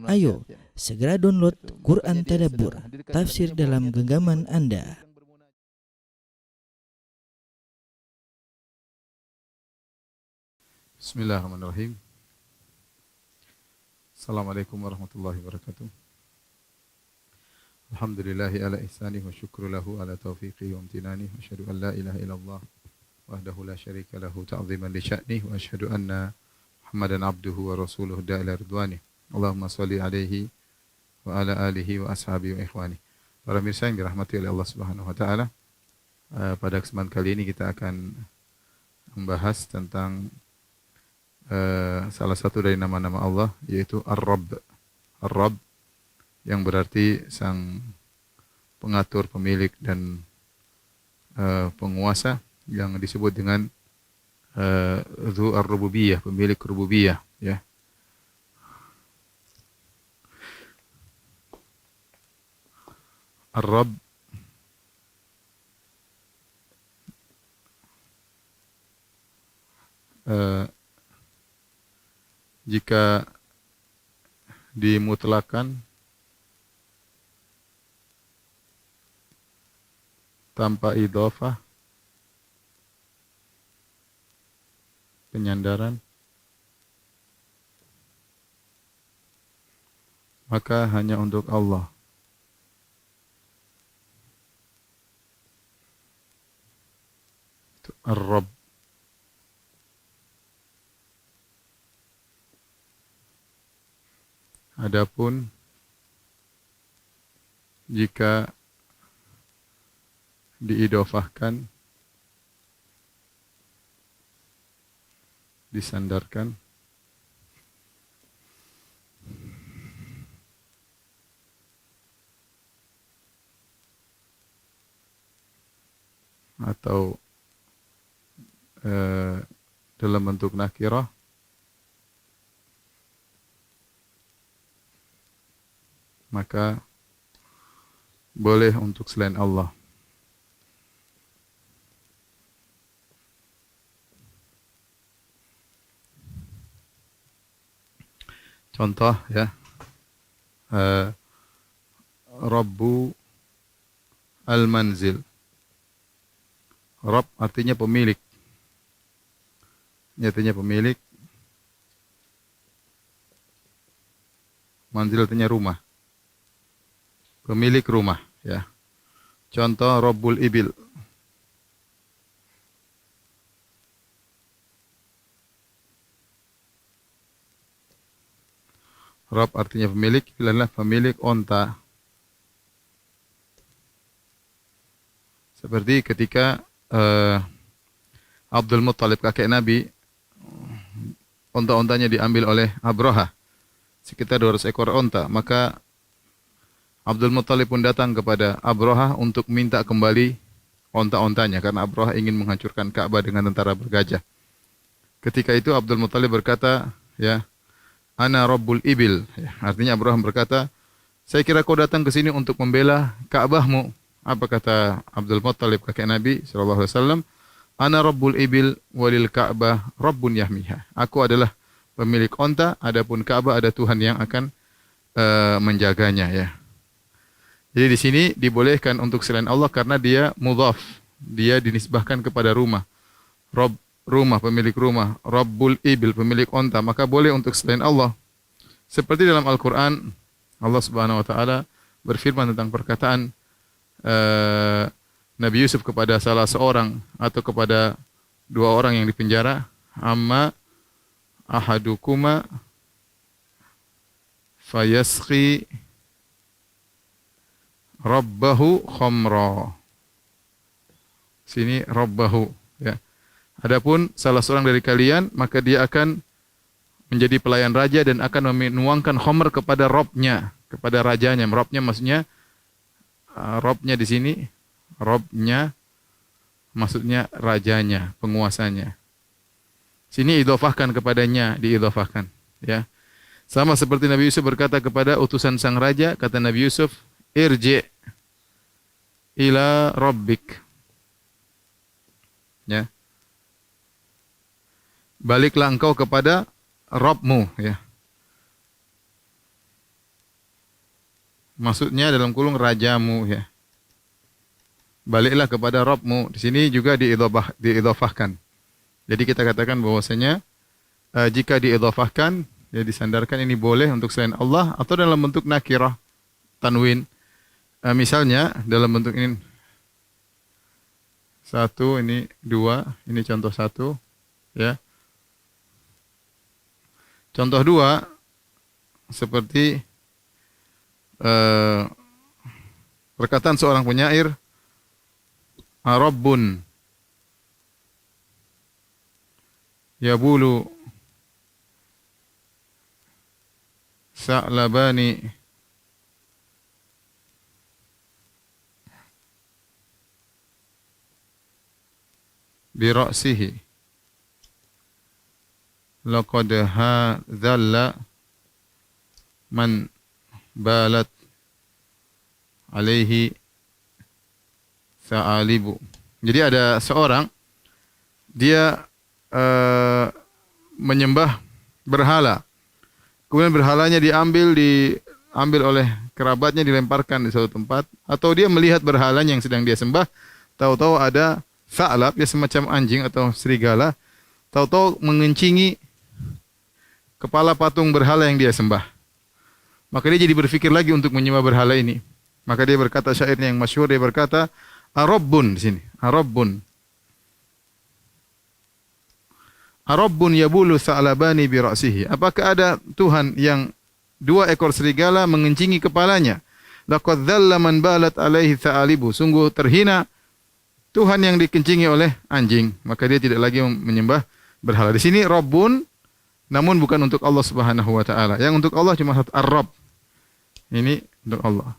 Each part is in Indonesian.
Ayo, segera download Quran Tadabbur, tafsir dalam genggaman Anda. Bismillahirrahmanirrahim. Assalamualaikum warahmatullahi wabarakatuh. Alhamdulillahi ala ihsanih wa syukru lahu ala taufiqihi wa amtinanih wa asyhadu an la ilaha illallah wahdahu la syarika lahu ta'ziman li sya'nih wa asyhadu anna Muhammadan abduhu wa rasuluhu da'ila ridwanih. Allahumma shalli alaihi wa ala alihi wa ashabihi wa ikhwani. Para mirsa yang dirahmati oleh Allah Subhanahu wa taala, pada kesempatan kali ini kita akan membahas tentang salah satu dari nama-nama Allah, yaitu Ar-Rabb. Ar-Rabb yang berarti sang pengatur, pemilik dan penguasa, yang disebut dengan Dzu Ar-Rububiyah, pemilik rububiyah, ya. Ar-Rabb jika dimutlakan tanpa idhofah, penyandaran, maka hanya untuk Allah. Itu Ar-Rabb. Adapun jika diidhofahkan, disandarkan, atau dalam bentuk nakirah, maka boleh untuk selain Allah. Contoh, ya, Rabbu al-Manzil. Rabb artinya pemilik. Artinya pemilik. Manzil artinya rumah. Pemilik rumah, ya. Contoh Rabbul Ibil. Rabb artinya pemilik, adalah pemilik onta. Seperti ketika Abdul Muttalib, kakek Nabi, onta-ontanya diambil oleh Abraha, sekitar 200 ekor onta, maka Abdul Muttalib pun datang kepada Abraha untuk minta kembali onta-ontanya, karena Abraha ingin menghancurkan Ka'bah dengan tentara bergajah. Ketika itu Abdul Muttalib berkata, ya, Ana Rabbul Ibil. Ya, artinya Abraham berkata, saya kira kau datang ke sini untuk membela Ka'bahmu. Apa kata Abdul Muttalib, kakek Nabi SAW? Ana Rabbul Ibil walil Ka'bah Rabbun yahmiha. Aku adalah pemilik onta, adapun Ka'bah ada Tuhan yang akan menjaganya, ya. Jadi di sini dibolehkan untuk selain Allah karena dia mudhaf, dia dinisbahkan kepada rumah. Rabb, rumah, pemilik rumah. Rabbul Ibil, pemilik onta, maka boleh untuk selain Allah. Seperti dalam Al-Quran, Allah Subhanahu Wa Taala berfirman tentang perkataan Nabi Yusuf kepada salah seorang atau kepada dua orang yang dipenjara, amma ahadukuma fayasqi rabbahu khamra. Sini rabbahu, ya. Adapun salah seorang dari kalian, maka dia akan menjadi pelayan raja dan akan menuangkan khamr kepada robnya, kepada rajanya. Robnya maksudnya, robnya di sini, robnya maksudnya rajanya, penguasanya. Sini idhofahkan kepadanya, diidhofahkan, ya. Sama seperti Nabi Yusuf berkata kepada utusan sang raja, kata Nabi Yusuf, irji ila rabbik. Ya. Baliklah engkau kepada Rabbmu, ya. maksudnya dalam kurung rajamu ya. Baliklah kepada Rabbmu. Di sini juga diidhafahkan. Jadi kita katakan bahwasanya jika diidhafahkan, ya disandarkan ini boleh untuk selain Allah atau dalam bentuk nakirah, tanwin. Misalnya dalam bentuk ini 1, ini 2, ini contoh 1, ya. Contoh 2 seperti perkataan seorang penyair, Rabbun yabulu sa'labani bi ra'sihi laqad hadzalla man balat alaihi sa'alibu. Jadi ada seorang dia menyembah berhala. Kemudian berhalanya diambil oleh kerabatnya, dilemparkan di suatu tempat, atau dia melihat berhalanya yang sedang dia sembah, tahu-tahu ada sa'lab, ya semacam anjing atau serigala, tahu-tahu mengencingi kepala patung berhala yang dia sembah. Maka dia jadi berpikir lagi untuk menyembah berhala ini. Maka dia berkata, syairnya yang masyhur, dia berkata, Arabbun di sini, Arabbun. Arabbun yabulu sa'labani bi ra'sihi. Apakah ada Tuhan yang 2 ekor serigala mengencingi kepalanya? Laqad dhalla man balat alaihi sa'alibu. Sungguh terhina Tuhan yang dikencingi oleh anjing. Maka dia tidak lagi menyembah berhala. Di sini Rabbun, namun bukan untuk Allah Subhanahu wa taala. Yang untuk Allah cuma satu, Ar-Rabb. Ini untuk Allah.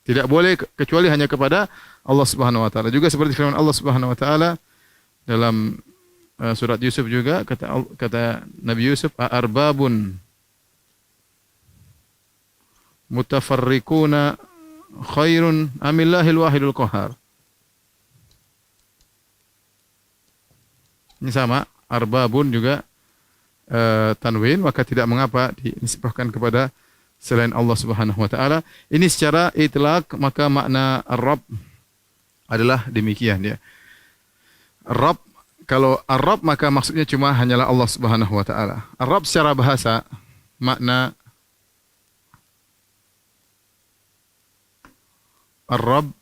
Tidak boleh kecuali hanya kepada Allah Subhanahu wa taala. Juga seperti firman Allah Subhanahu wa taala dalam surat Yusuf juga, kata Nabi Yusuf, arbabun mutafarriquna khairun amillahil wahidul qahar. Ini sama, arbabun juga tanwin, maka tidak mengapa dinisbahkan kepada selain Allah Subhanahu wa taala. Ini secara itlaq, maka makna Ar-Rabb adalah demikian ya. Rabb, kalau Ar-Rabb maka maksudnya cuma hanyalah Allah Subhanahu wa taala. Ar-Rabb secara bahasa makna Ar-Rabb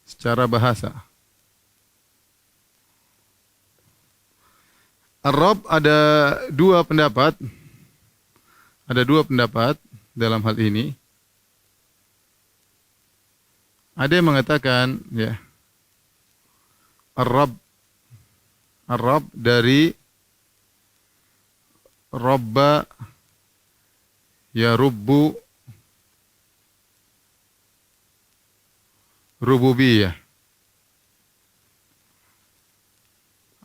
secara bahasa. Ar-Rabb ada dua pendapat. Ada 2 pendapat dalam hal ini. Ada yang mengatakan ya, Ar-Rabb dari Rabba ya Rubbu rububiyah.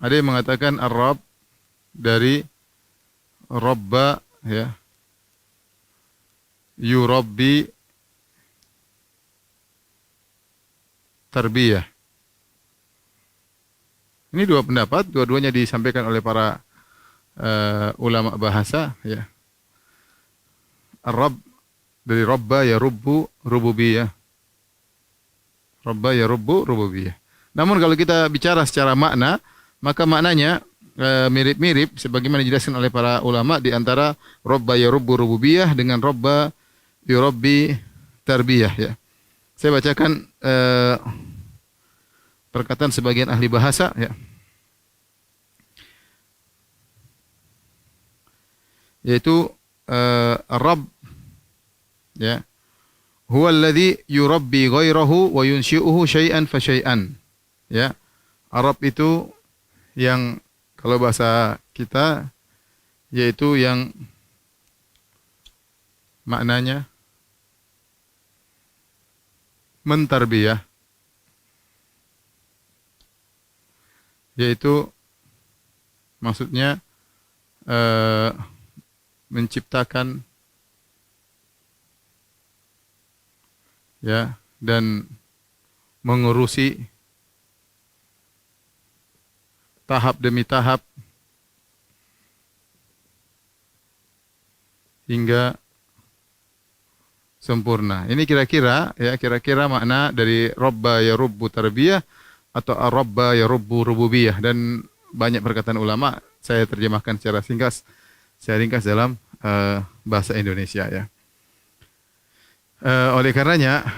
Ada yang mengatakan Ar-Rabb dari Rabba ya yurabbi tarbiyah. Ini 2 pendapat, dua-duanya disampaikan oleh para ulama bahasa ya. Ar-Rabb dari Rabba ya Rubbu rububiyah. Rabba ya Rubbu rububiyah. Namun kalau kita bicara secara makna, maka maknanya mirip-mirip sebagaimana dijelaskan oleh para ulama di antara Rabba ya Rubbu rububiyah dengan Rabba yurabbi tarbiyah ya. Saya bacakan perkataan sebagian ahli bahasa ya. Yaitu Rabb ya. Huwa alladhi yurabbi ghairahu wa yunshi'uhu syai'an fa syai'an. Ya. Rabb itu yang kalau bahasa kita yaitu yang maknanya mentarbiyah, yaitu maksudnya menciptakan ya dan mengurusi tahap demi tahap hingga sempurna. Ini kira-kira makna dari Rabba yarubbu tarbiyah atau Rabba yarubbu rububiyah, dan banyak perkataan ulama saya terjemahkan secara singkat, saya ringkas dalam bahasa Indonesia ya. Oleh karenanya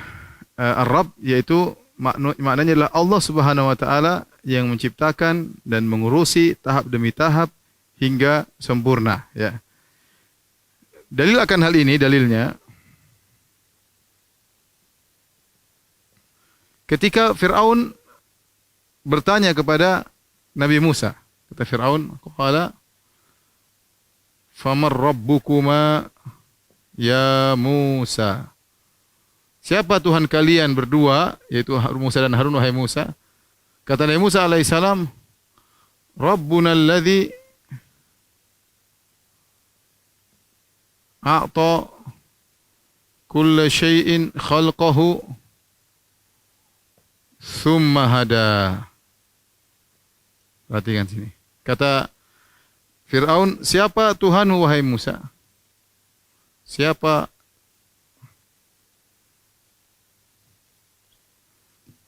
Ar-Rabb yaitu maknanya adalah Allah Subhanahu wa taala yang menciptakan dan mengurusi tahap demi tahap hingga sempurna ya. Dalil akan hal ini, dalilnya ketika Fir'aun bertanya kepada Nabi Musa. Kata Fir'aun, qala famar rabbukuma ya Musa. Siapa Tuhan kalian berdua, yaitu Musa dan Harun, wahai Musa? Kata Nabi Musa alaihissalam, Rabbuna alladhi a'ta kulla syai'in khalqahu thumma hada. Perhatikan sini. Kata Fir'aun, siapa Tuhanmu wahai Musa? Siapa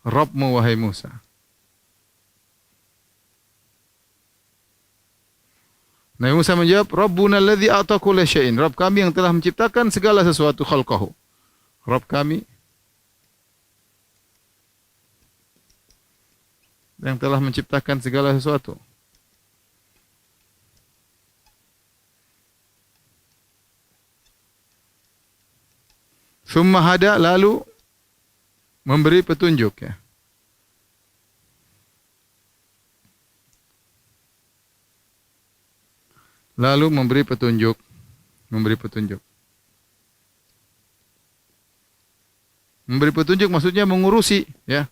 Rabbmu wahai Musa? Nabi Musa menjawab, Rabbuna alladhi a'ta kulla syai'in. Rabb kami yang telah menciptakan segala sesuatu, khalqahu. Rabb kami yang telah menciptakan segala sesuatu. Thumma hada, lalu memberi petunjuk ya. Lalu memberi petunjuk. Memberi petunjuk maksudnya mengurusi ya.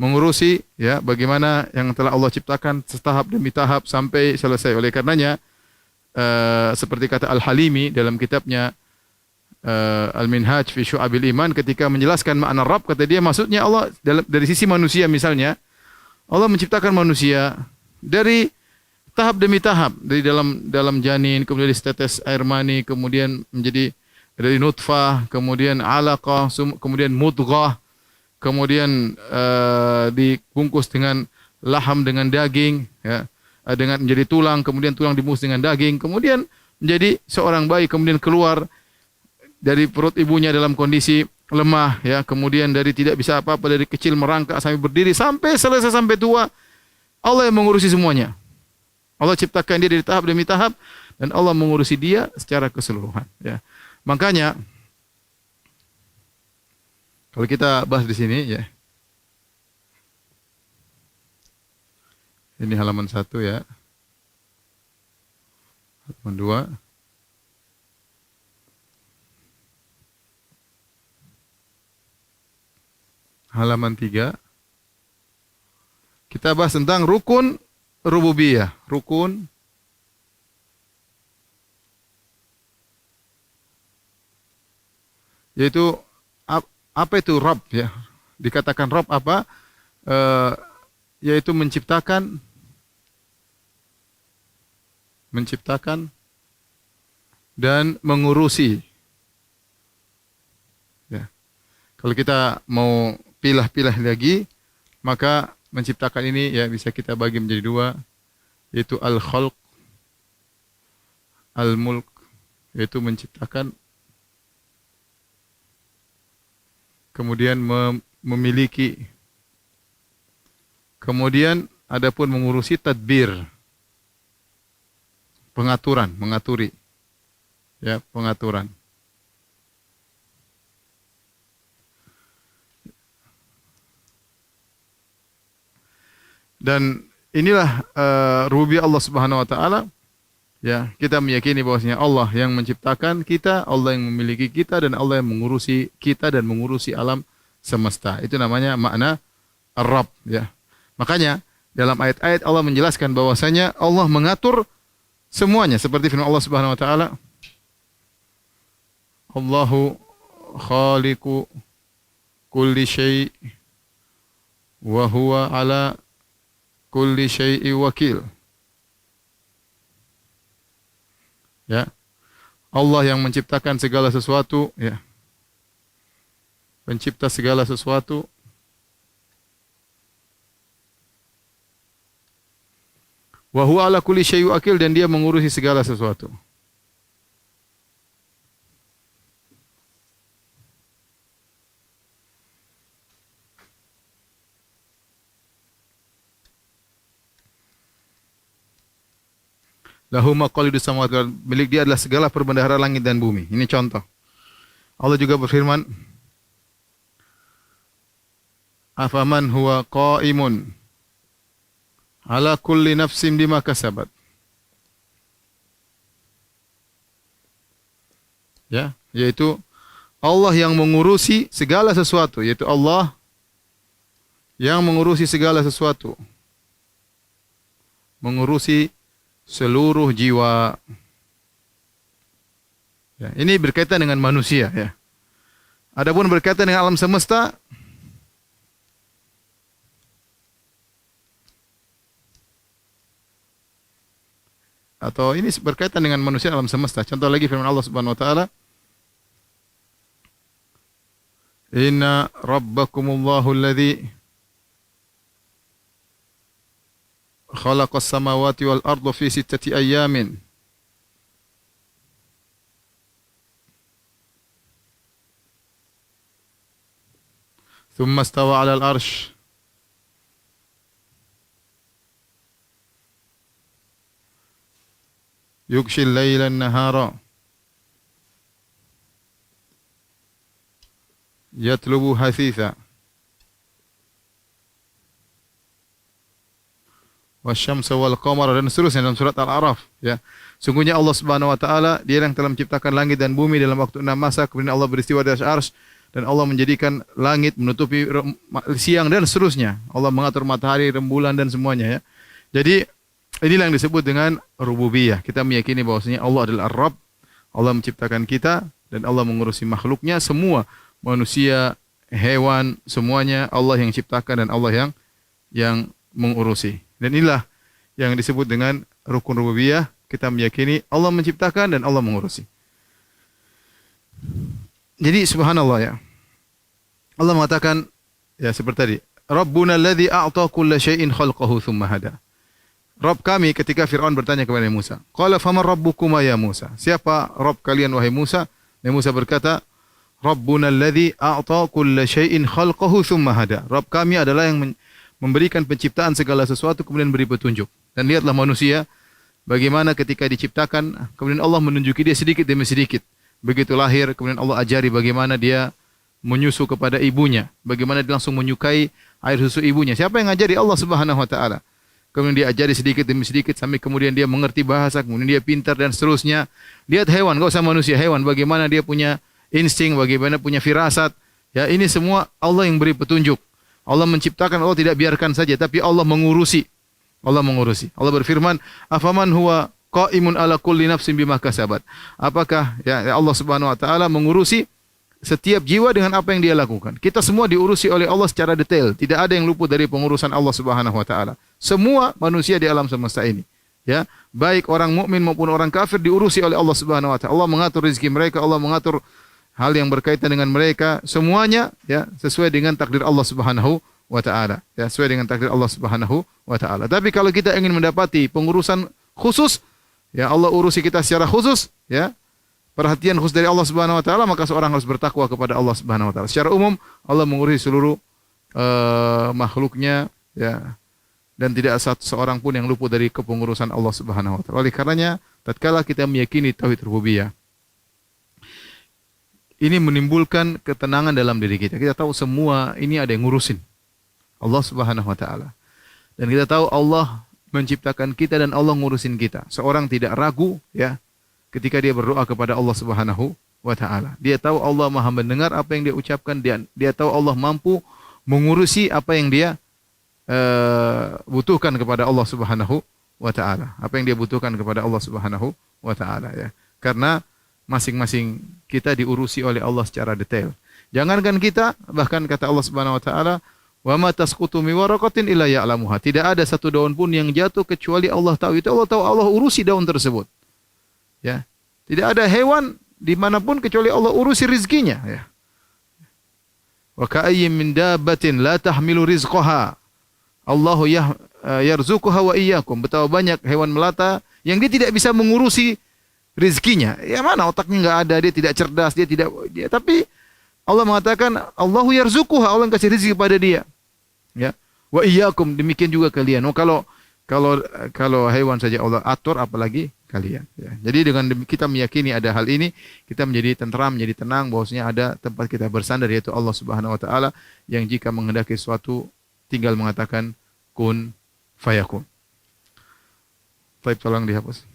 Mengurusi ya bagaimana yang telah Allah ciptakan setahap demi tahap sampai selesai. Oleh karenanya seperti kata Al-Halimi dalam kitabnya Al-Minhaj fi Syu'abil Iman, ketika menjelaskan makna Rabb, kata dia maksudnya Allah dari sisi manusia, misalnya Allah menciptakan manusia dari tahap demi tahap, dari dalam janin, kemudian dari setetes air mani, kemudian menjadi dari nutfah, kemudian alaqah, kemudian mudghah, kemudian dibungkus dengan laham, dengan daging ya, dengan menjadi tulang, kemudian tulang dibungkus dengan daging, kemudian menjadi seorang bayi, kemudian keluar dari perut ibunya dalam kondisi lemah ya, kemudian dari tidak bisa apa-apa, dari kecil merangkak sampai berdiri sampai selesai sampai tua, Allah yang mengurusi semuanya. Allah ciptakan dia dari tahap demi tahap dan Allah mengurusi dia secara keseluruhan ya. Makanya kalau kita bahas di sini ya. Ini halaman 1 ya. Halaman 2. Halaman 3. Kita bahas tentang rukun rububiyah. Rukun yaitu apa itu Rabb ya? Dikatakan Rabb apa? Yaitu menciptakan dan mengurusi. Ya. Kalau kita mau pilah-pilah lagi, maka menciptakan ini ya bisa kita bagi menjadi dua, yaitu al-khalq, al-mulk, yaitu menciptakan, kemudian memiliki, kemudian adapun mengurusi tadbir, pengaturan, mengaturi, ya pengaturan. Dan inilah rububiyah Allah Subhanahu wa taala. Ya, kita meyakini bahwasanya Allah yang menciptakan kita, Allah yang memiliki kita, dan Allah yang mengurusi kita dan mengurusi alam semesta. Itu namanya makna Ar-Rabb ya. Makanya dalam ayat-ayat Allah menjelaskan bahwasanya Allah mengatur semuanya seperti firman Allah Subhanahu wa taala, Allahu khaliqu kulli syai' wa huwa ala kulli syai'i wakil. Ya. Allah yang menciptakan segala sesuatu ya. pencipta segala sesuatu. Wa huwa ala kulli syai'in wakil, dan dia mengurusi segala sesuatu. Lahu maqalidus samawati wal ardh, milik dia adalah segala perbendahara langit dan bumi. Ini contoh. Allah juga berfirman, afaman huwa qa'imun ala kulli nafsin bima kasabat. Ya, yaitu Allah yang mengurusi segala sesuatu, yaitu Allah yang mengurusi segala sesuatu. Mengurusi seluruh jiwa. Ya, ini berkaitan dengan manusia, ya. Adapun berkaitan dengan alam semesta, atau ini berkaitan dengan manusia alam semesta. Contoh lagi firman Allah Subhanahu wa taala, inna rabbakumullahu alladhi khalaqas samawati wal arda fi sittati ayyamin thumma istawa 'alal arsh yughshi al-laila an-nahara yatlubu hasitha wasyamsa wal qamara, dan seterusnya dalam surat Al-A'raf, ya. Sungguhnya Allah Subhanahu wa taala, Dia yang telah menciptakan langit dan bumi dalam waktu 6 masa, kemudian Allah beristiwa di atas arsy, dan Allah menjadikan langit menutupi siang dan seterusnya. Allah mengatur matahari, rembulan dan semuanya, ya. Jadi inilah yang disebut dengan rububiyah. Kita meyakini bahwasanya Allah adalah Ar-Rabb. Allah menciptakan kita dan Allah mengurusi makhluknya semua, manusia, hewan, semuanya Allah yang ciptakan dan Allah yang mengurusi. Dan inilah yang disebut dengan rukun rububiyah. Kita meyakini Allah menciptakan dan Allah mengurusi. Jadi subhanallah, ya. Allah mengatakan, ya seperti tadi, Rabbuna alladhi a'ta kulla syai'in khalqahu thumma hada. Rabb kami, ketika Fir'aun bertanya kepada Musa, qala faman rabbukuma ya Musa? Siapa Rabb kalian wahai Musa? Dan Musa berkata, Rabbuna alladhi a'ta kulla syai'in khalqahu thumma hada. Rabb kami adalah yang memberikan penciptaan segala sesuatu kemudian beri petunjuk. Dan lihatlah manusia, bagaimana ketika diciptakan, kemudian Allah menunjuki dia sedikit demi sedikit. Begitu lahir, kemudian Allah ajari bagaimana dia menyusu kepada ibunya, bagaimana dia langsung menyukai air susu ibunya. Siapa yang ngajari? Allah Subhanahu wa taala. Kemudian dia ajari sedikit demi sedikit sampai kemudian dia mengerti bahasa, kemudian dia pintar dan seterusnya. Lihat hewan, enggak usah manusia, hewan bagaimana dia punya insting, bagaimana punya firasat. Ya, ini semua Allah yang beri petunjuk. Allah menciptakan, Allah tidak biarkan saja, tapi Allah mengurusi. Allah mengurusi. Allah berfirman, afaman huwa qa'imun ala kulli nafsin bima kasabat. Apakah ya Allah Subhanahu wa taala mengurusi setiap jiwa dengan apa yang dia lakukan. Kita semua diurusi oleh Allah secara detail. Tidak ada yang luput dari pengurusan Allah Subhanahu wa taala. Semua manusia di alam semesta ini, ya, baik orang mukmin maupun orang kafir diurusi oleh Allah Subhanahu wa taala. Allah mengatur rezeki mereka, Allah mengatur hal yang berkaitan dengan mereka, semuanya, ya, sesuai dengan takdir Allah Subhanahu wa taala, ya, sesuai dengan takdir Allah Subhanahu wa taala. Tapi kalau kita ingin mendapati pengurusan khusus, ya, Allah urusi kita secara khusus, ya, perhatian khusus dari Allah Subhanahu wa taala, maka seorang harus bertakwa kepada Allah Subhanahu wa taala. Secara umum Allah mengurusi seluruh makhluknya, ya, dan tidak seorang pun yang luput dari kepengurusan Allah Subhanahu wa taala. Oleh karenanya, tatkala kita meyakini tauhid rububiyah, ini menimbulkan ketenangan dalam diri kita. Kita tahu semua ini ada yang ngurusin, Allah Subhanahu wa taala. Dan kita tahu Allah menciptakan kita dan Allah ngurusin kita. Seorang tidak ragu, ya, ketika dia berdoa kepada Allah Subhanahu wa taala. Dia tahu Allah Maha mendengar apa yang dia ucapkan, dia tahu Allah mampu mengurusi apa yang dia butuhkan kepada Allah Subhanahu wa taala. Apa yang dia butuhkan kepada Allah Subhanahu wa taala, ya. Karena masing-masing kita diurusi oleh Allah secara detail. Jangankan kita, bahkan kata Allah Subhanahu wa taala, "Wa ma tasqutu min waraqatin illa ya'lamuha." Tidak ada satu daun pun yang jatuh kecuali Allah tahu. Itu Allah tahu, Allah urusi daun tersebut. Ya. Tidak ada hewan dimanapun kecuali Allah urusi rezekinya, ya. Wa ka'ayyin min dabbatin la tahmilu rizqaha. Allahu yarzuquha wa iyyakum. Betapa banyak hewan melata yang dia tidak bisa mengurusi rizkinya. Ya mana otaknya enggak ada, dia tidak cerdas, tapi Allah mengatakan Allahu yarzuquha, Allah yang kasih rezeki pada dia. Ya. Wa iyyakum, demikian juga kalian. Oh, kalau hewan saja Allah atur, apalagi kalian. Ya. Jadi dengan kita meyakini ada hal ini, kita menjadi tenteram, menjadi tenang bahwasanya ada tempat kita bersandar, yaitu Allah Subhanahu wa taala, yang jika menghendaki sesuatu tinggal mengatakan kun fayakun. Baik, tolong dihapus.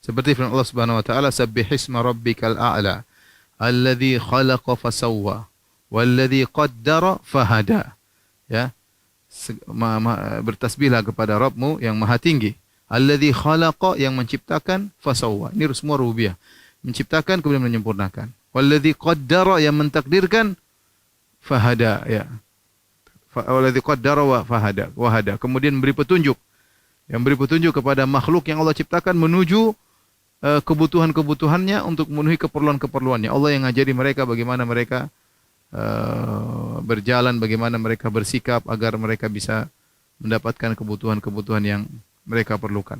Seperti firman Allah Subhanahu wa taala, "Sabbihisma rabbikal a'la, alladzi khalaqa fasawwa, walladzi qaddara fahada." Ya. Bertasbihlah kepada Rabbmu yang maha tinggi. Alladzi khalaqa, yang menciptakan, fasawwa. Ini semua rububiyah. Menciptakan kemudian menyempurnakan. Walladzi qaddara, yang mentakdirkan, fahada, ya. Walladzi qaddara wa fahada, wahada. Kemudian memberi petunjuk. Yang beri petunjuk kepada makhluk yang Allah ciptakan menuju kebutuhan-kebutuhannya untuk memenuhi keperluan-keperluannya. Allah yang ngajari mereka bagaimana mereka berjalan, bagaimana mereka bersikap agar mereka bisa mendapatkan kebutuhan-kebutuhan yang mereka perlukan.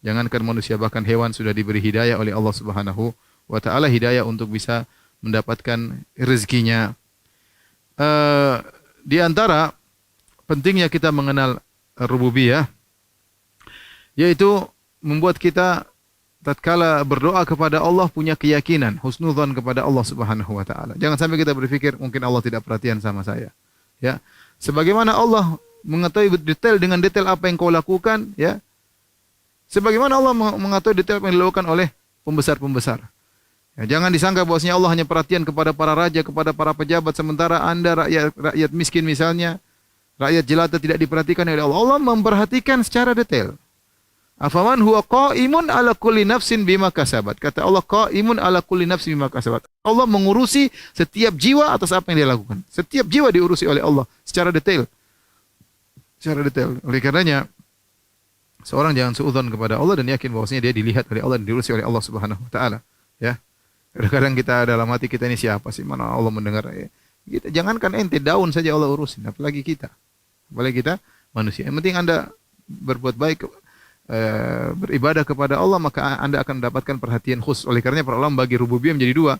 Jangankan manusia, bahkan hewan sudah diberi hidayah oleh Allah Subhanahu wa taala, hidayah untuk bisa mendapatkan rezekinya. Di antara pentingnya kita mengenal rububiyah, yaitu membuat kita tatkala berdoa kepada Allah punya keyakinan, husnudzon kepada Allah Subhanahu wa taala. Jangan sampai kita berpikir mungkin Allah tidak perhatian sama saya. Ya. Sebagaimana Allah mengetahui dengan detail apa yang kau lakukan, ya. Sebagaimana Allah mengetahui detail apa yang dilakukan oleh pembesar-pembesar. Ya, jangan disangka bahwasanya Allah hanya perhatian kepada para raja, kepada para pejabat, sementara Anda rakyat miskin misalnya, rakyat jelata tidak diperhatikan oleh Allah. Allah memperhatikan secara detail. Afaman huwa qa'imun ala kulli nafsin bima kasabat. Kata Allah, qa'imun ala kulli nafsin bima kasabat. Allah mengurusi setiap jiwa atas apa yang dia lakukan. Setiap jiwa diurusi oleh Allah secara detail. Secara detail. Oleh karenanya, seorang jangan suudzon kepada Allah dan yakin bahwasanya dia dilihat oleh Allah dan diurusi oleh Allah Subhanahu wa taala, ya. Kadang-kadang kita dalam hati kita ini siapa sih, mana Allah mendengar, ya. Kita jangankan ente, daun saja Allah urusin, apalagi kita. Apalagi kita manusia. Yang penting Anda berbuat baik, beribadah kepada Allah, maka Anda akan mendapatkan perhatian khusus. Oleh karenanya para ulama bagi rububiyah menjadi dua.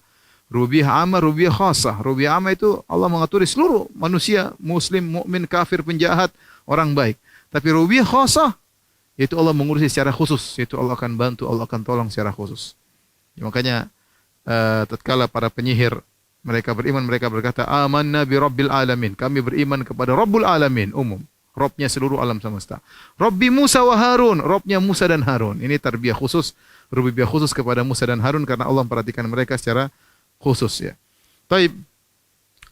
Rububiyah amma, rububiyah khassah. Rububiyah amma itu Allah mengatur seluruh manusia, muslim, mukmin, kafir, penjahat, orang baik. Tapi rububiyah khassah, yaitu Allah mengurusi secara khusus, yaitu Allah akan bantu, Allah akan tolong secara khusus. Ya, makanya tatkala para penyihir mereka beriman, mereka berkata, "Amanna bi rabbil alamin." Kami beriman kepada Rabbul alamin, umum. Robnya seluruh alam semesta. Rabbi Musa wa Harun, Robnya Musa dan Harun. Ini tarbiyah khusus, rububiyah khusus kepada Musa dan Harun karena Allah memperhatikan mereka secara khusus, ya. Taib.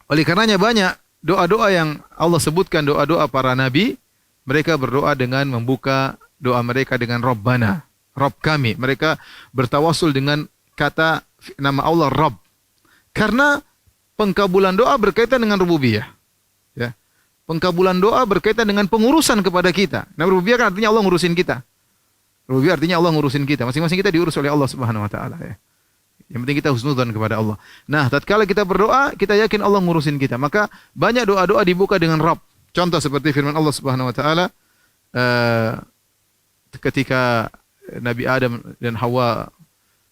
Oleh karenanya banyak doa-doa yang Allah sebutkan, doa-doa para nabi, mereka berdoa dengan membuka doa mereka dengan Rabbana, Rabb kami. Mereka bertawasul dengan kata nama Allah Rabb. Karena pengkabulan doa berkaitan dengan rububiyah. Ya. Pengkabulan doa berkaitan dengan pengurusan kepada kita. Nah, rububiyah kan artinya Allah ngurusin kita. Rububiyah artinya Allah ngurusin kita. Masing-masing kita diurus oleh Allah Subhanahu wa taala, ya. Yang penting kita husnudzon kepada Allah. Nah, tatkala kita berdoa, kita yakin Allah ngurusin kita. Maka banyak doa-doa dibuka dengan Rabb. Contoh seperti firman Allah Subhanahu wa taala ketika Nabi Adam dan Hawa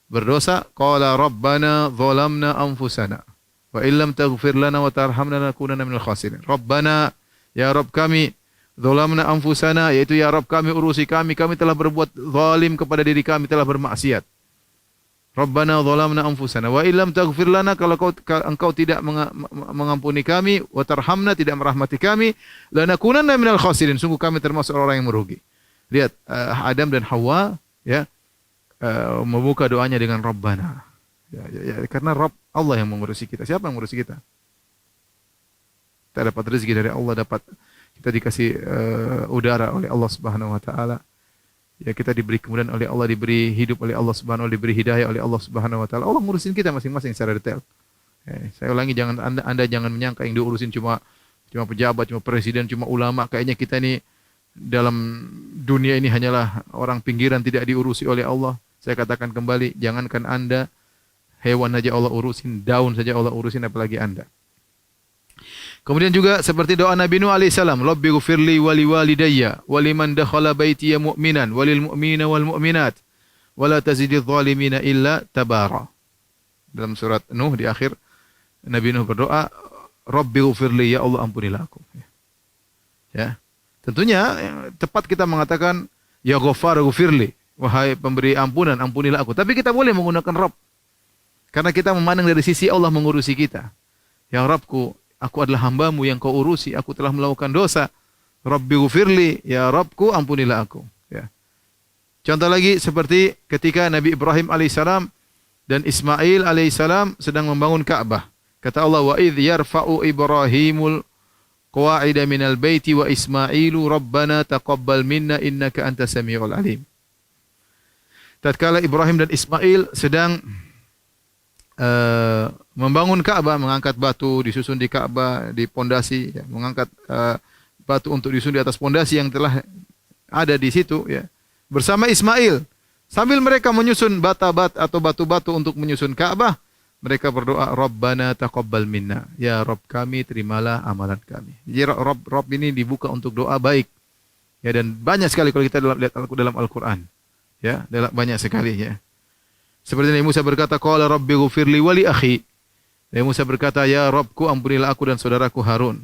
berdosa, qala rabbana zalamna anfusana wa illam taghfir lana wa tarhamna lanakunanna minal khasirin. Rabbana, ya Rabb kami, zalamna anfusana, yaitu ya Rabb kami, urusi kami telah berbuat zalim kepada diri kami, telah bermaksiat. Rabbana zalamna anfusana wa illam taghfir lana, kalau engkau tidak mengampuni kami, wa tarhamna, tidak merahmati kami, lanakunanna minal khasirin, sungguh kami termasuk orang yang merugi. Lihat Adam dan Hawa, ya, membuka doanya dengan Rabbana. Ya, karena Rabb Allah yang mengurusi kita. Siapa yang mengurusi kita? Kita dapat rezeki dari Allah, kita dikasih udara oleh Allah Subhanahu wa taala. Ya, kita diberi kemudahan oleh Allah, diberi hidup oleh Allah Subhanahu wa taala, diberi hidayah oleh Allah Subhanahu wa taala. Allah ngurusin kita masing-masing secara detail. Saya ulangi, jangan anda jangan menyangka yang diurusin cuma pejabat, cuma presiden, cuma ulama. Kayaknya kita ini dalam dunia ini hanyalah orang pinggiran, tidak diurusi oleh Allah. Saya katakan kembali, jangankan anda, hewan saja Allah urusin, daun saja Allah urusin, apalagi anda. Kemudian juga seperti doa Nabi Nuh alaihissalam, Rabbi ghfirli wa liwalidayya wa liman dakhala baitiya mu'minan walil mu'minina wal mu'minat wa la tazididz zalimina illa tabara. Dalam surat Nuh di akhir Nabi Nuh berdoa, Rabbi ghfirli, ya Allah ampunilah aku. Ya. Tentunya tepat kita mengatakan ya Ghaffar ghfirli, wahai pemberi ampunan, ampunilah aku. Tapi kita boleh menggunakan Rabb. Karena kita memandang dari sisi Allah mengurusi kita. Ya Rabbku, aku adalah hambamu yang kau urusi, aku telah melakukan dosa. Rabbi ghfirli, ya Rabbku ampunilah aku. Ya. Contoh lagi seperti ketika Nabi Ibrahim alaihissalam dan Ismail alaihissalam sedang membangun Ka'bah. Kata Allah, wa idh yarfa'u Ibrahimul qawa'ida minal baiti wa Ismailu rabbana taqabbal minna innaka antas samiul alim. Tatkala Ibrahim dan Ismail sedang membangun Ka'bah, mengangkat batu disusun di Ka'bah, di pondasi, ya, mengangkat batu untuk disusun di atas pondasi yang telah ada di situ, ya, bersama Ismail. Sambil mereka menyusun batu-batu untuk menyusun Ka'bah, mereka berdoa, Rabbana taqabbal minna, ya Rabb kami, terimalah amalan kami. Jadi Rabb ini dibuka untuk doa baik, ya, dan banyak sekali kalau kita lihat dalam Al-Quran, ya, banyak sekali, ya. Seperti Nabi Musa berkata, qala rabbi ghfirli wa li akhi. Nabi Musa berkata, ya Rabbku ampunilah aku dan saudaraku Harun.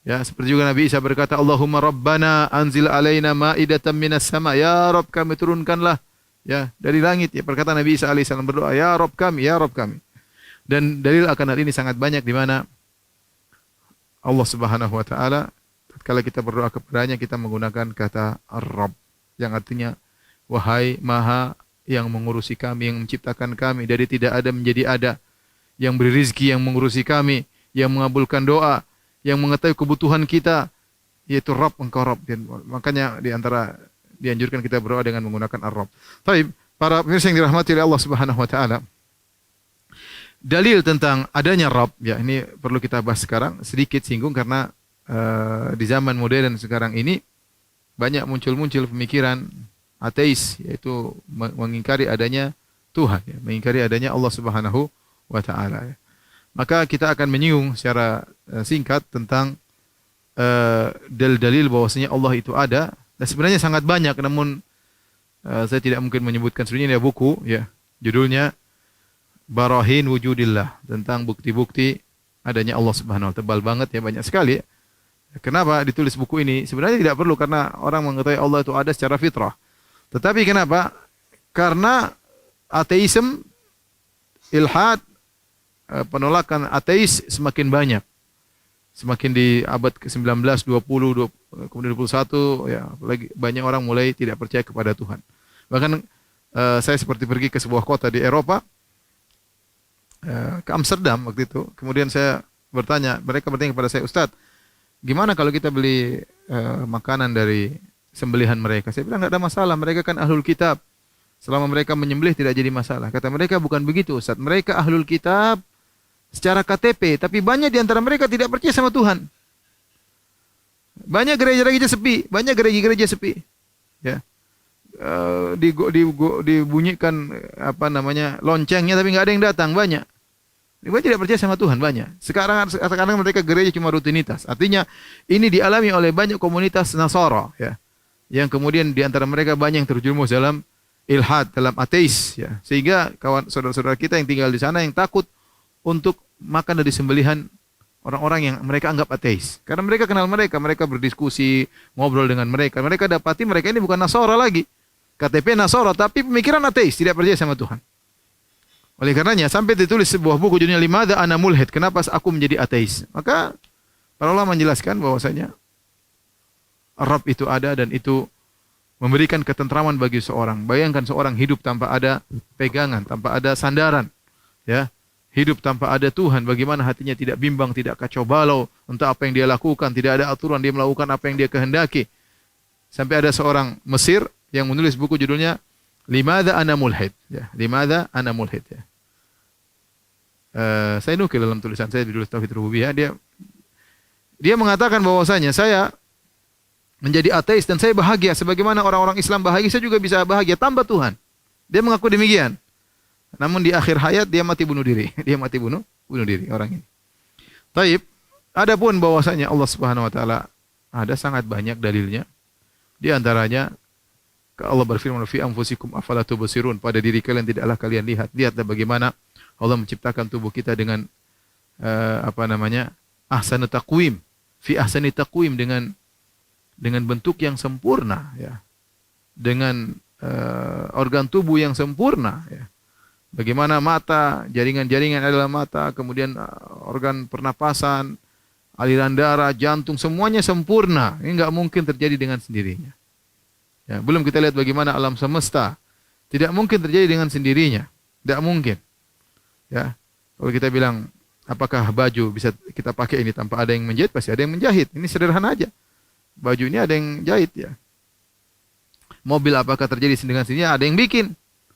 Ya, seperti juga Nabi Isa berkata, Allahumma rabbana anzil alaina ma'idatan minas sama. Ya Rabb kami, turunkanlah, ya, dari langit. Ya, perkataan Nabi Isa alaihissalam berdoa, ya Rabb kami, ya Rabb kami. Dan dalil akan hal ini sangat banyak di mana Allah Subhanahu wa taala tatkala kita berdoa kepadanya kita menggunakan kata Ar-Rabb yang artinya wahai Maha yang mengurusi kami, yang menciptakan kami dari tidak ada menjadi ada, yang beri rizki, yang mengurusi kami, yang mengabulkan doa, yang mengetahui kebutuhan kita, yaitu Rabb, engkau Rabb. Dan makanya dianjurkan kita berdoa dengan menggunakan Ar-Rabb. Baik, para pemirsa yang dirahmati oleh Allah Subhanahu wa taala, dalil tentang adanya Rabb, ya, ini perlu kita bahas sekarang, sedikit singgung karena di zaman modern sekarang ini banyak muncul pemikiran ateis, yaitu mengingkari adanya Tuhan, ya, mengingkari adanya Allah Subhanahu wa taala. Ya. Maka kita akan menyinggung secara singkat tentang dalil-dalil bahwasanya Allah itu ada, dan sebenarnya sangat banyak, namun saya tidak mungkin menyebutkan. Sebenarnya ada buku, ya, judulnya Barahin Wujudillah, tentang bukti-bukti adanya Allah Subhanahu wa taala. Tebal banget, ya, banyak sekali. Ya. Kenapa ditulis buku ini? Sebenarnya tidak perlu, karena orang mengetahui Allah itu ada secara fitrah. Tetapi kenapa? Karena ateisme, ilhad, penolakan ateis semakin banyak. Semakin di abad ke-19, 20, kemudian 21, ya, apalagi banyak orang mulai tidak percaya kepada Tuhan. Bahkan saya seperti pergi ke sebuah kota di Eropa, ke Amsterdam waktu itu. Kemudian mereka bertanya kepada saya, Ustadz, gimana kalau kita beli makanan dari sembelihan mereka? Saya bilang enggak ada masalah, mereka kan ahlul kitab. Selama mereka menyembelih tidak jadi masalah. Kata mereka, bukan begitu Ustaz. Mereka ahlul kitab secara KTP, tapi banyak di antara mereka tidak percaya sama Tuhan. Banyak gereja-gereja sepi, ya. Dibunyikan loncengnya, tapi enggak ada yang datang, banyak. Mereka tidak percaya sama Tuhan, banyak. Sekarang mereka gereja cuma rutinitas. Artinya ini dialami oleh banyak komunitas Nasara, ya, yang kemudian di antara mereka banyak yang terjerumus dalam ilhad, dalam ateis, ya. Sehingga kawan saudara-saudara kita yang tinggal di sana yang takut untuk makan dari sembelihan orang-orang yang mereka anggap ateis. Karena mereka kenal mereka berdiskusi, ngobrol dengan mereka. Mereka dapati mereka ini bukan Nasara lagi. KTP Nasara, tapi pemikiran ateis, tidak percaya sama Tuhan. Oleh karenanya sampai ditulis sebuah buku judulnya Limadza Ana Mulhid, kenapa aku menjadi ateis. Maka para ulama menjelaskan bahwasanya Rabb itu ada dan itu memberikan ketentraman bagi seorang. Bayangkan seorang hidup tanpa ada pegangan, tanpa ada sandaran, ya. Hidup tanpa ada Tuhan, bagaimana hatinya tidak bimbang, tidak kacau balau, entah apa yang dia lakukan, tidak ada aturan, dia melakukan apa yang dia kehendaki. Sampai ada seorang Mesir, yang menulis buku judulnya Limadza Ana Mulhid. Ya, Limadza Ana Mulhid. Ya. Saya nukil dalam tulisan saya di Tauhid Rububiyah, dia mengatakan bahwasanya saya menjadi ateis dan saya bahagia sebagaimana orang-orang Islam bahagia, saya juga bisa bahagia tanpa Tuhan. Dia mengaku demikian. Namun di akhir hayat dia mati bunuh diri. Dia mati bunuh diri orang ini. Taib, adapun bahwasanya Allah Subhanahu wa taala ada sangat banyak dalilnya. Di antaranya Allah berfirman fi anfusikum afala tubsirun, pada diri kalian tidaklah kalian lihat. Lihatlah bagaimana Allah menciptakan tubuh kita dengan ahsanu taqwim, fi ahsani taqwim, dengan bentuk yang sempurna, ya. Dengan organ tubuh yang sempurna, ya. Bagaimana mata, jaringan-jaringan adalah mata, kemudian organ pernapasan, aliran darah, jantung, semuanya sempurna. Ini enggak mungkin terjadi dengan sendirinya. Ya, belum kita lihat bagaimana alam semesta, tidak mungkin terjadi dengan sendirinya. Tidak mungkin. Ya. Kalau kita bilang, apakah baju bisa kita pakai ini tanpa ada yang menjahit? Pasti ada yang menjahit. Ini sederhana aja. Baju ini ada yang jahit, ya. Mobil apakah terjadi dengan sendirinya? Ada yang bikin.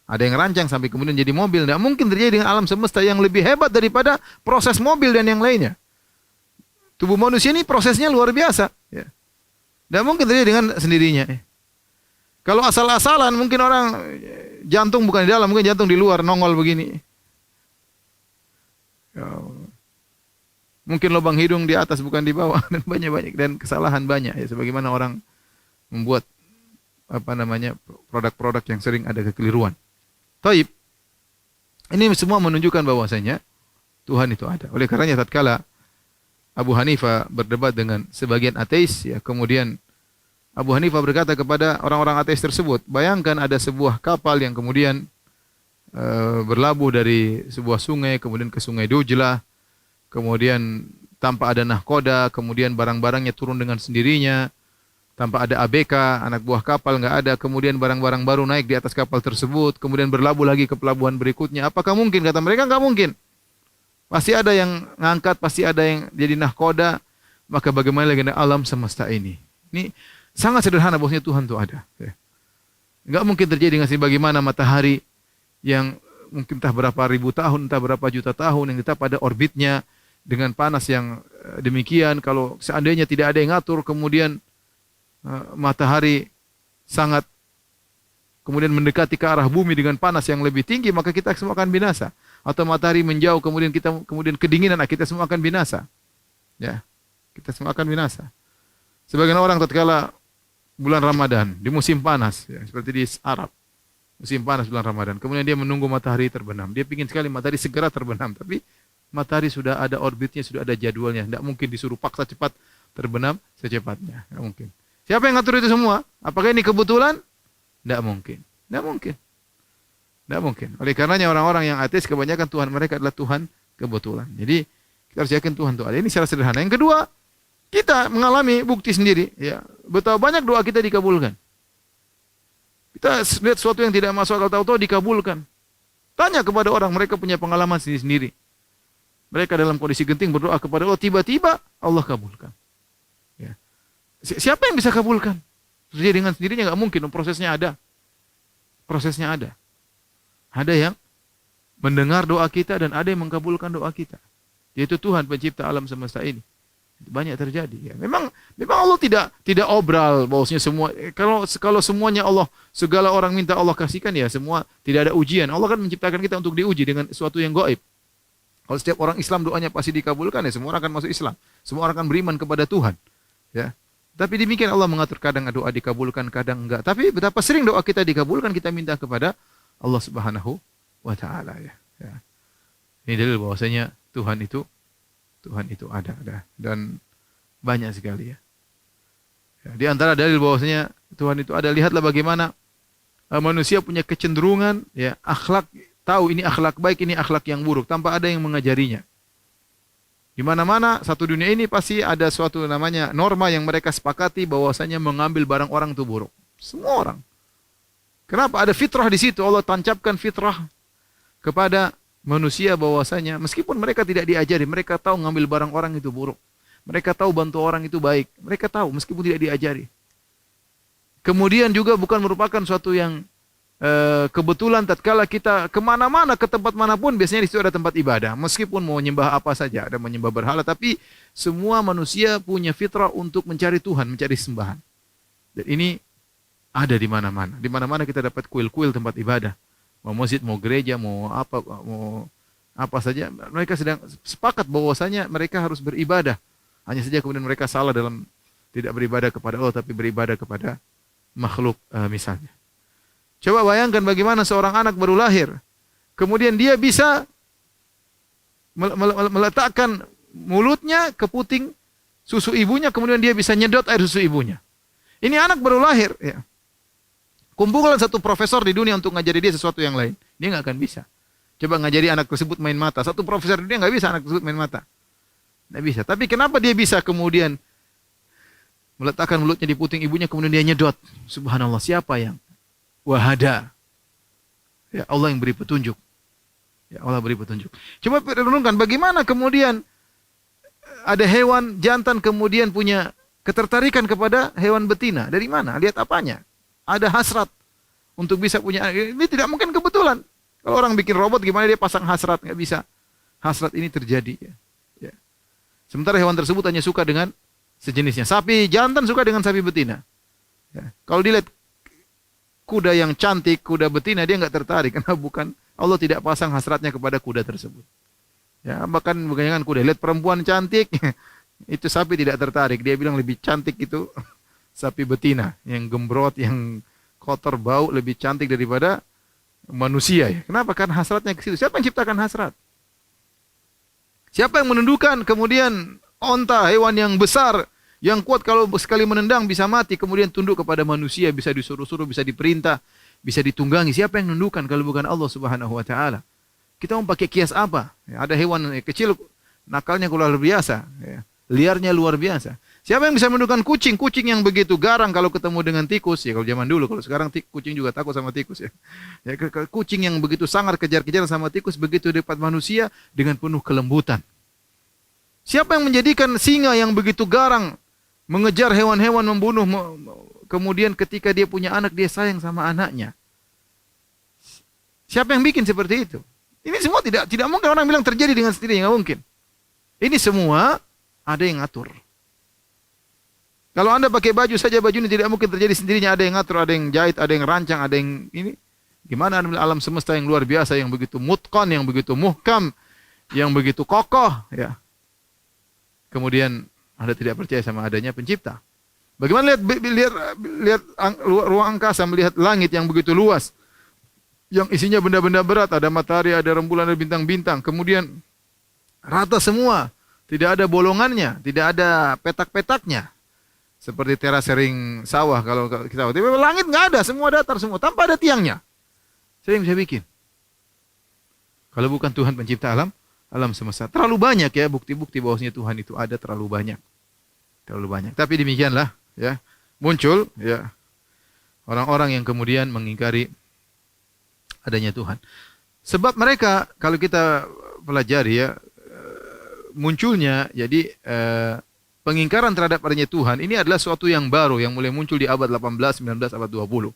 Ada yang rancang sampai kemudian jadi mobil. Tidak mungkin terjadi dengan alam semesta yang lebih hebat daripada proses mobil dan yang lainnya. Tubuh manusia ini prosesnya luar biasa. Ya. Tidak mungkin terjadi dengan sendirinya. Kalau asal-asalan, mungkin orang jantung bukan di dalam, mungkin jantung di luar, nongol begini. Ya. Mungkin lubang hidung di atas bukan di bawah, dan banyak-banyak, dan kesalahan banyak. Ya. Sebagaimana orang membuat produk-produk yang sering ada kekeliruan. Taib. Ini semua menunjukkan bahwasanya Tuhan itu ada. Oleh karenanya tatkala Abu Hanifah berdebat dengan sebagian ateis, ya, kemudian Abu Hanifah berkata kepada orang-orang ateis tersebut, bayangkan ada sebuah kapal yang kemudian berlabuh dari sebuah sungai, kemudian ke sungai Dujlah, kemudian tanpa ada nahkoda, kemudian barang-barangnya turun dengan sendirinya, tanpa ada ABK, anak buah kapal nggak ada, kemudian barang-barang baru naik di atas kapal tersebut, kemudian berlabuh lagi ke pelabuhan berikutnya. Apakah mungkin? Kata mereka, nggak mungkin. Pasti ada yang ngangkat, pasti ada yang jadi nahkoda. Maka bagaimana lagi alam semesta ini? Ini sangat sederhana bahwasanya Tuhan itu ada. Nggak mungkin terjadi dengan bagaimana matahari yang mungkin entah berapa ribu tahun, entah berapa juta tahun yang tetap pada orbitnya dengan panas yang demikian. Kalau seandainya tidak ada yang ngatur, kemudian matahari sangat kemudian mendekati ke arah bumi dengan panas yang lebih tinggi, maka kita semua akan binasa. Atau matahari menjauh, kemudian kedinginan, kita semua akan binasa. Ya, kita semua akan binasa. Sebagian orang tatkala bulan Ramadan di musim panas, ya, seperti di Arab, musim panas bulan Ramadan, kemudian dia menunggu matahari terbenam. Dia ingin sekali matahari segera terbenam, tapi matahari sudah ada orbitnya, sudah ada jadwalnya. Tidak mungkin disuruh paksa cepat terbenam secepatnya. Tidak mungkin. Siapa yang ngatur itu semua? Apakah ini kebetulan? Tidak mungkin. Tidak mungkin. Tidak mungkin. Oleh karenanya orang-orang yang ateis kebanyakan Tuhan mereka adalah Tuhan kebetulan. Jadi kita harus yakin Tuhan itu ada. Ini secara sederhana. Yang kedua, kita mengalami bukti sendiri. Ya, betapa banyak doa kita dikabulkan. Kita lihat sesuatu yang tidak masuk akal, tahu-tahu dikabulkan. Tanya kepada orang, mereka punya pengalaman sendiri-sendiri. Mereka dalam kondisi genting berdoa kepada Allah, tiba-tiba Allah kabulkan. Ya. Siapa yang bisa kabulkan? Terjadi dengan sendirinya nggak mungkin, prosesnya ada. Prosesnya ada. Ada yang mendengar doa kita dan ada yang mengkabulkan doa kita. Yaitu Tuhan pencipta alam semesta ini. Banyak terjadi. Ya. Memang Allah tidak obral bahwasanya semua. Kalau semuanya Allah, segala orang minta Allah kasihkan, ya semua tidak ada ujian. Allah kan menciptakan kita untuk diuji dengan sesuatu yang gaib. Kalau setiap orang Islam doanya pasti dikabulkan, ya semua orang akan masuk Islam. Semua orang akan beriman kepada Tuhan. Ya. Tapi demikian Allah mengatur, kadang doa dikabulkan, kadang enggak. Tapi betapa sering doa kita dikabulkan, kita minta kepada Allah Subhanahu wa taala, ya. Ya. Ini dalil bahwasanya Tuhan itu ada dan banyak sekali, ya. Ya, di antara dalil bahwasanya Tuhan itu ada, lihatlah bagaimana manusia punya kecenderungan, ya, akhlak, tahu ini akhlak baik, ini akhlak yang buruk tanpa ada yang mengajarinya. Di mana-mana satu dunia ini pasti ada suatu namanya norma yang mereka sepakati bahwasanya mengambil barang orang itu buruk. Semua orang. Kenapa? Ada fitrah di situ. Allah tancapkan fitrah kepada manusia bahwasanya meskipun mereka tidak diajari, mereka tahu ngambil barang orang itu buruk. Mereka tahu bantu orang itu baik. Mereka tahu meskipun tidak diajari. Kemudian juga bukan merupakan suatu yang kebetulan tatkala kita kemana-mana, ke tempat manapun, biasanya di situ ada tempat ibadah. Meskipun mau menyembah apa saja, ada menyembah berhala, tapi semua manusia punya fitrah untuk mencari Tuhan, mencari sembahan. Dan ini ada di mana-mana. Di mana-mana kita dapat kuil-kuil tempat ibadah. Mau masjid, mau gereja, mau apa saja, mereka sedang sepakat bahwasanya mereka harus beribadah. Hanya saja kemudian mereka salah dalam tidak beribadah kepada Allah, tapi beribadah kepada makhluk misalnya. Coba bayangkan bagaimana seorang anak baru lahir, kemudian dia bisa meletakkan mulutnya ke puting susu ibunya, kemudian dia bisa nyedot air susu ibunya. Ini anak baru lahir. Ya. Kumpulan satu profesor di dunia untuk ngajari dia sesuatu yang lain, dia nggak akan bisa. Coba ngajari anak tersebut main mata, satu profesor di dunia nggak bisa anak tersebut main mata, nggak bisa. Tapi kenapa dia bisa kemudian meletakkan mulutnya di puting ibunya, kemudian dia nyedot? Subhanallah, siapa yang wahada? Ya Allah yang beri petunjuk. Ya Allah beri petunjuk. Coba renungkan bagaimana kemudian ada hewan jantan kemudian punya ketertarikan kepada hewan betina. Dari mana? Lihat apanya? Ada hasrat untuk bisa punya. Ini tidak mungkin kebetulan. Kalau orang bikin robot gimana dia pasang hasrat? Nggak bisa. Hasrat ini terjadi. Ya. Sementara hewan tersebut hanya suka dengan sejenisnya. Sapi jantan suka dengan sapi betina. Ya. Kalau dilihat kuda yang cantik, kuda betina, dia nggak tertarik karena bukan, Allah tidak pasang hasratnya kepada kuda tersebut. Ya, bahkan bukan kuda, lihat perempuan cantik, itu sapi tidak tertarik. Dia bilang lebih cantik itu sapi betina yang gembrot, yang kotor bau lebih cantik daripada manusia. Ya. Kenapa? Karena hasratnya ke situ. Siapa yang ciptakan hasrat? Siapa yang menundukkan kemudian onta, hewan yang besar, yang kuat kalau sekali menendang bisa mati, kemudian tunduk kepada manusia, bisa disuruh-suruh, bisa diperintah, bisa ditunggangi. Siapa yang menundukkan kalau bukan Allah Subhanahu wa taala? Kita mau pakai kias apa? Ya, ada hewan kecil nakalnya luar biasa, ya. Liarnya luar biasa. Siapa yang bisa menundukkan kucing? Kucing yang begitu garang kalau ketemu dengan tikus, ya kalau zaman dulu, kalau sekarang kucing juga takut sama tikus ya. Ya, kucing yang begitu sangar kejar-kejar sama tikus, begitu dekat manusia dengan penuh kelembutan. Siapa yang menjadikan singa yang begitu garang mengejar hewan-hewan, membunuh, kemudian ketika dia punya anak, dia sayang sama anaknya? Siapa yang bikin seperti itu? Ini semua tidak mungkin orang bilang terjadi dengan sendirinya, nggak mungkin. Ini semua ada yang ngatur. Kalau Anda pakai baju saja, baju ini tidak mungkin terjadi sendirinya, ada yang ngatur, ada yang jahit, ada yang rancang, ada yang ini. Gimana Anda alam semesta yang luar biasa, yang begitu mutqan, yang begitu muhkam, yang begitu kokoh, ya. Kemudian Anda tidak percaya sama adanya pencipta. Bagaimana lihat ruang angkasa, melihat langit yang begitu luas, yang isinya benda-benda berat, ada matahari, ada rembulan, ada bintang-bintang, kemudian rata semua, tidak ada bolongannya, tidak ada petak-petaknya, seperti terasering sawah kalau kita. Tapi langit nggak ada, semua datar semua, tanpa ada tiangnya. Saya yang bisa bikin. Kalau bukan Tuhan pencipta alam semesta. Terlalu banyak ya bukti-bukti bahwasanya Tuhan itu ada, terlalu banyak. Terlalu banyak. Tapi demikianlah ya, muncul ya orang-orang yang kemudian mengingkari adanya Tuhan. Sebab mereka kalau kita pelajari ya, munculnya jadi pengingkaran terhadap adanya Tuhan ini adalah suatu yang baru yang mulai muncul di abad 18, 19, abad 20.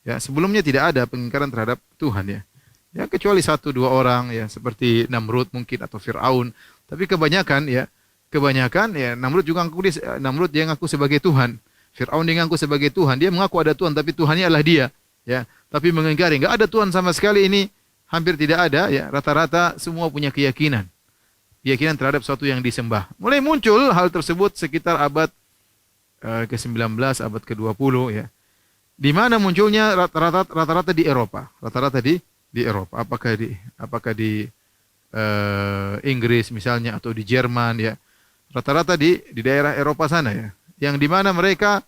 Ya, sebelumnya tidak ada pengingkaran terhadap Tuhan ya. Ya kecuali 1-2 orang ya, seperti Namrud mungkin atau Firaun. Tapi kebanyakan ya Namrud juga Namrud dia ngaku sebagai Tuhan. Firaun dia ngaku sebagai Tuhan. Dia mengaku ada Tuhan tapi Tuhannya adalah dia, ya. Tapi mengingkari enggak ada Tuhan sama sekali, ini hampir tidak ada ya. Rata-rata semua punya keyakinan terhadap sesuatu yang disembah. Mulai muncul hal tersebut sekitar abad ke-19, abad ke-20 ya. Di mana munculnya rata-rata di Eropa. Rata-rata di Eropa. Apakah di Inggris misalnya atau di Jerman ya. Rata-rata di daerah Eropa sana ya. Yang di mana mereka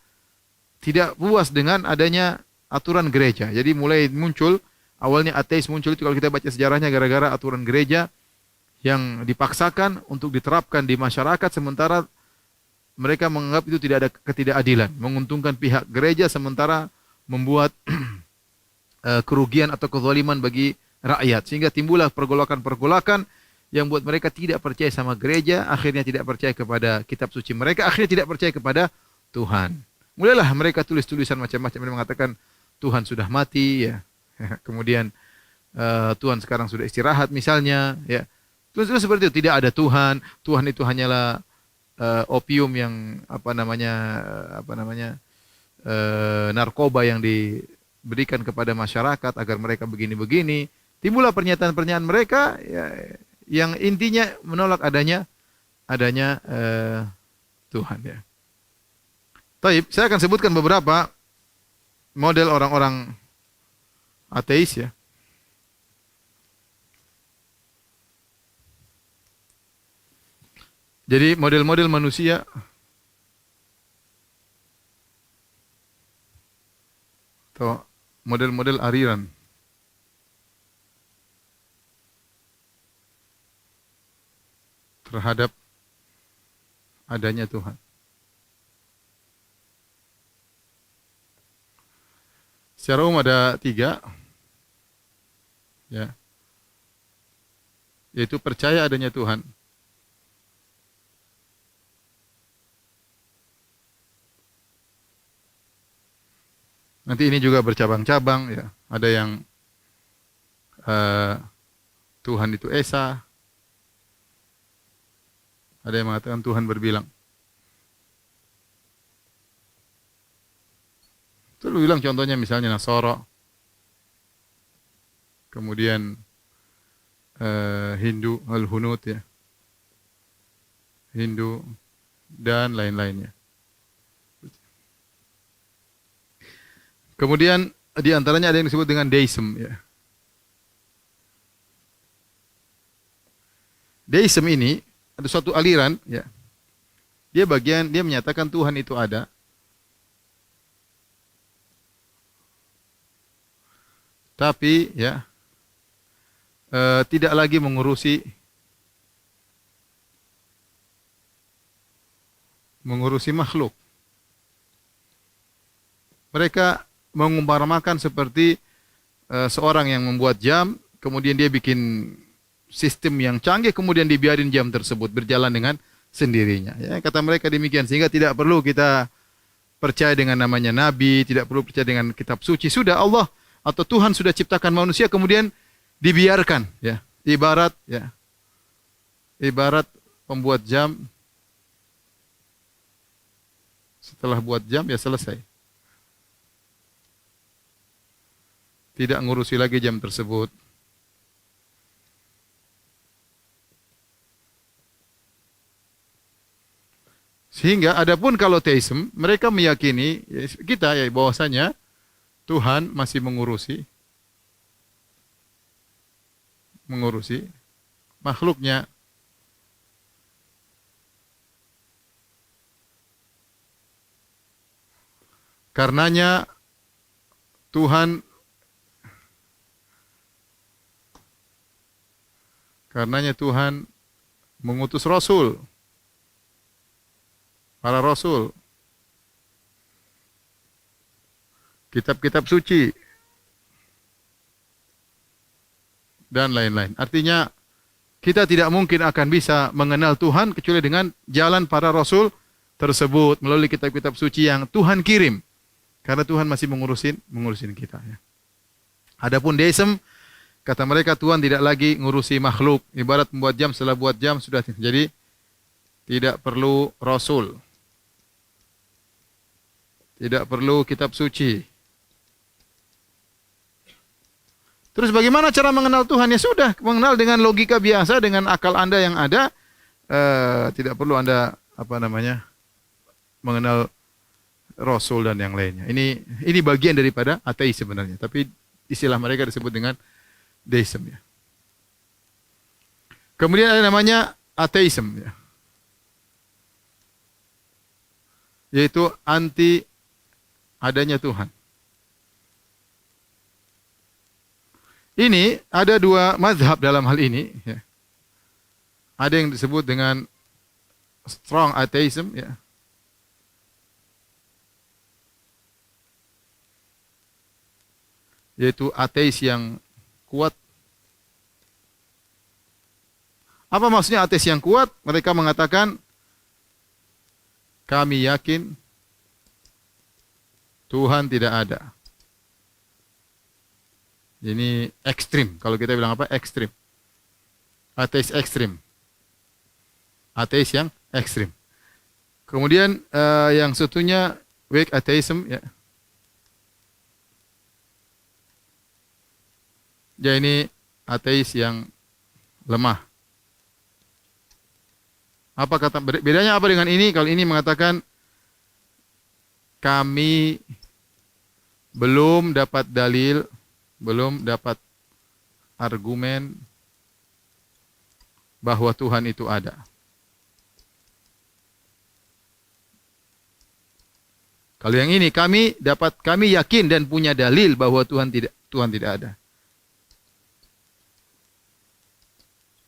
tidak puas dengan adanya aturan gereja. Jadi mulai muncul, awalnya ateis muncul itu kalau kita baca sejarahnya gara-gara aturan gereja yang dipaksakan untuk diterapkan di masyarakat, sementara mereka menganggap itu tidak ada ketidakadilan, menguntungkan pihak gereja sementara membuat kerugian atau kezaliman bagi rakyat, sehingga timbullah pergolakan-pergolakan yang buat mereka tidak percaya sama gereja, akhirnya tidak percaya kepada kitab suci mereka, akhirnya tidak percaya kepada Tuhan. Mulailah mereka tulis tulisan macam-macam. Mereka mengatakan Tuhan sudah mati, ya. Kemudian Tuhan sekarang sudah istirahat misalnya, ya. Terus seperti itu, tidak ada Tuhan. Tuhan itu hanyalah opium yang narkoba yang diberikan kepada masyarakat agar mereka begini-begini. Timbullah pernyataan-pernyataan mereka, ya, yang intinya menolak adanya Tuhan, ya. Taib, saya akan sebutkan beberapa model orang-orang ateis, ya. Jadi model-model manusia atau model-model aliran terhadap adanya Tuhan. Secara umum ada 3, ya, yaitu percaya adanya Tuhan, nanti ini juga bercabang-cabang, ya. Ada yang Tuhan itu esa, ada yang mengatakan Tuhan berbilang. Itu lu bilang contohnya misalnya Nasara, kemudian Hindu, Al-Hunut, ya, Hindu dan lain-lainnya. Kemudian di antaranya ada yang disebut dengan deism, ya. Deism ini ada suatu aliran, ya. Dia menyatakan Tuhan itu ada. Tapi, ya, tidak lagi mengurusi makhluk. Mereka mengumpamakan seperti seorang yang membuat jam, kemudian dia bikin sistem yang canggih, kemudian dibiarin jam tersebut berjalan dengan sendirinya. Ya, kata mereka demikian, sehingga tidak perlu kita percaya dengan namanya nabi, tidak perlu percaya dengan kitab suci. Sudah Allah atau Tuhan sudah ciptakan manusia, kemudian dibiarkan, ya. Ibarat pembuat jam, setelah buat jam ya selesai. Tidak ngurusi lagi jam tersebut. Sehingga adapun kalau teisme, mereka meyakini, ya, kita, ya, bahwasanya Tuhan masih mengurusi makhluknya. Karenanya Tuhan mengutus Rasul, para Rasul, kitab-kitab suci, dan lain-lain. Artinya, kita tidak mungkin akan bisa mengenal Tuhan kecuali dengan jalan para Rasul tersebut, melalui kitab-kitab suci yang Tuhan kirim. Karena Tuhan masih mengurusin kita, ya. Adapun deism, kata mereka Tuhan tidak lagi ngurusi makhluk. Ibarat membuat jam, setelah buat jam sudah. Jadi tidak perlu Rasul, tidak perlu kitab suci. Terus bagaimana cara mengenal Tuhan? Ya sudah, mengenal dengan logika biasa, dengan akal Anda yang ada. Tidak perlu Anda mengenal Rasul dan yang lainnya. Ini bagian daripada ateis sebenarnya, tapi istilah mereka disebut dengan deism, ya. Kemudian ada namanya ateism, ya, yaitu anti adanya Tuhan. Ini ada 2 mazhab dalam hal ini, ya. Ada yang disebut dengan strong atheism, ya. Yaitu ateis yang kuat. Apa maksudnya ateis yang kuat? Mereka mengatakan, kami yakin Tuhan tidak ada. Ini ekstrim. Kalau kita bilang apa? Ekstrim. Ateis ekstrim. Ateis yang ekstrim. Kemudian yang satunya weak atheism, ya. Ya, ini ateis yang lemah. Apa kata bedanya apa dengan ini? Kalau ini mengatakan kami belum dapat dalil, belum dapat argumen bahwa Tuhan itu ada. Kalau yang ini kami yakin dan punya dalil bahwa Tuhan tidak ada.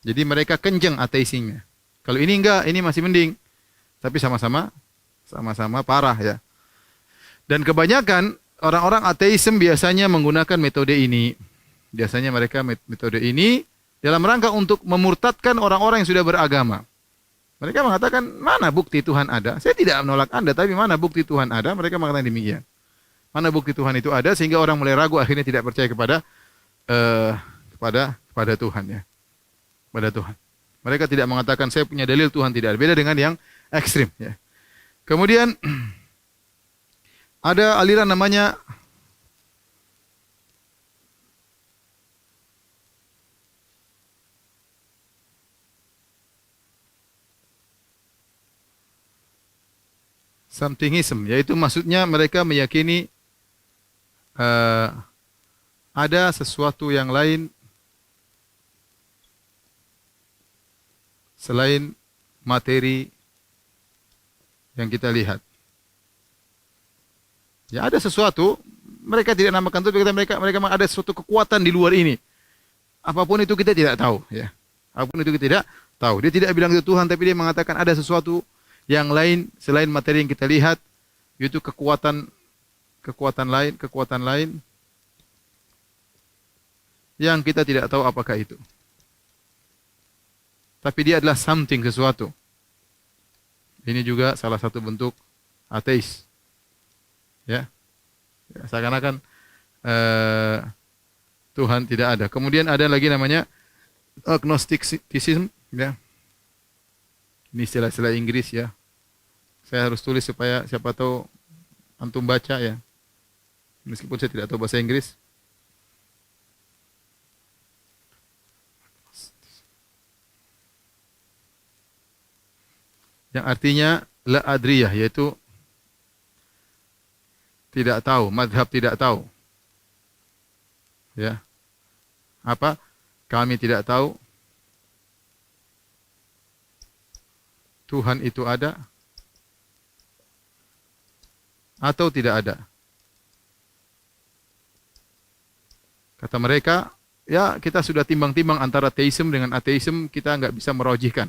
Jadi mereka kenceng ateisnya. Kalau ini enggak, ini masih mending. Tapi sama-sama parah, ya. Dan kebanyakan orang-orang ateisme biasanya menggunakan metode ini. Biasanya mereka metode ini dalam rangka untuk memurtadkan orang-orang yang sudah beragama. Mereka mengatakan, mana bukti Tuhan ada? Saya tidak menolak Anda, tapi mana bukti Tuhan ada? Mereka mengatakan demikian. Mana bukti Tuhan itu ada, sehingga orang mulai ragu, akhirnya tidak percaya kepada Tuhan, ya. Pada Tuhan. Mereka tidak mengatakan, saya punya dalil Tuhan tidak ada. Beda dengan yang ekstrim, ya. Kemudian ada aliran namanya somethingism, yaitu maksudnya mereka meyakini ada sesuatu yang lain selain materi yang kita lihat. Ya, ada sesuatu, mereka tidak namakan itu, mereka ada suatu kekuatan di luar ini. Apapun itu kita tidak tahu, ya. Apapun itu kita tidak tahu. Dia tidak bilang itu Tuhan, tapi dia mengatakan ada sesuatu yang lain selain materi yang kita lihat, yaitu kekuatan lain yang kita tidak tahu apakah itu. Tapi dia adalah something, sesuatu. Ini juga salah satu bentuk ateis. Ya, seakan-akan Tuhan tidak ada. Kemudian ada lagi namanya agnosticism, ya. Ini istilah-istilah Inggris, ya. Saya harus tulis supaya siapa tahu antum baca, ya. Meskipun saya tidak tahu bahasa Inggris. Yang artinya la adriyah, yaitu tidak tahu, madhab tidak tahu. Ya. Apa? Kami tidak tahu Tuhan itu ada atau tidak ada. Kata mereka, ya kita sudah timbang-timbang antara teisme dengan ateisme, kita nggak bisa merojihkan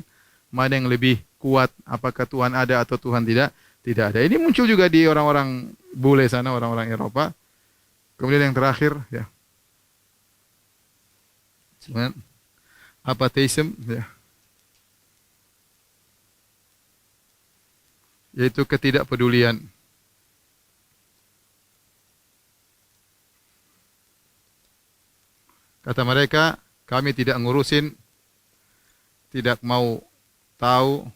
mana yang lebih kuat, apakah Tuhan ada atau Tuhan tidak ada. Ini muncul juga di orang-orang bule sana, orang-orang Eropa. Kemudian yang terakhir, ya, apatheism, ya, yaitu ketidakpedulian. Kata mereka, kami tidak ngurusin, tidak mau tahu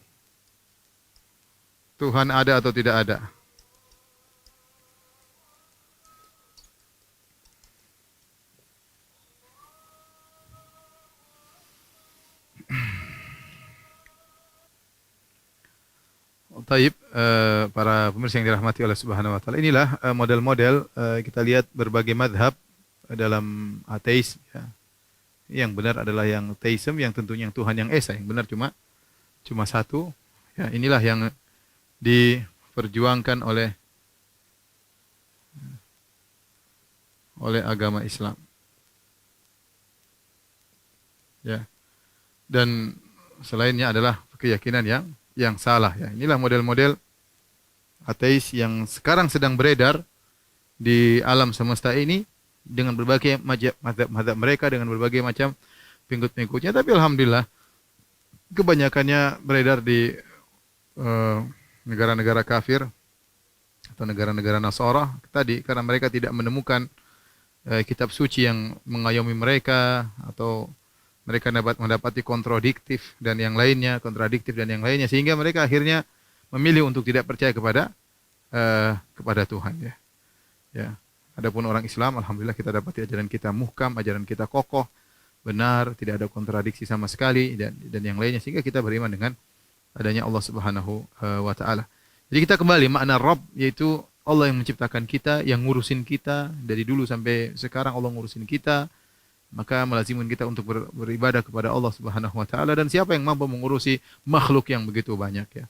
Tuhan ada atau tidak ada. Taib, para pemirsa yang dirahmati oleh Subhanahu wa taala. Inilah model-model kita lihat berbagai madhab dalam ateis, ya. Yang benar adalah yang teisme, yang tentunya yang Tuhan yang esa, yang benar cuma satu. Ya, inilah yang diperjuangkan oleh agama Islam. Ya. Dan selainnya adalah keyakinan yang salah, ya. Inilah model-model ateis yang sekarang sedang beredar di alam semesta ini dengan berbagai mazhab mereka, dengan berbagai macam pengikut-pengikutnya. Tapi alhamdulillah kebanyakannya beredar di negara-negara kafir, atau negara-negara Nasara tadi karena mereka tidak menemukan kitab suci yang mengayomi mereka atau mereka mendapati kontradiktif dan yang lainnya sehingga mereka akhirnya memilih untuk tidak percaya kepada Tuhan ya. Ya. Adapun orang Islam alhamdulillah kita dapati ajaran kita muhkam, ajaran kita kokoh, benar, tidak ada kontradiksi sama sekali dan yang lainnya sehingga kita beriman dengan adanya Allah Subhanahu wa taala. Jadi kita kembali makna Rabb yaitu Allah yang menciptakan kita, yang ngurusin kita dari dulu sampai sekarang Allah ngurusin kita. Maka melazimkan kita untuk beribadah kepada Allah Subhanahu wa taala dan siapa yang mampu mengurusi makhluk yang begitu banyak ya.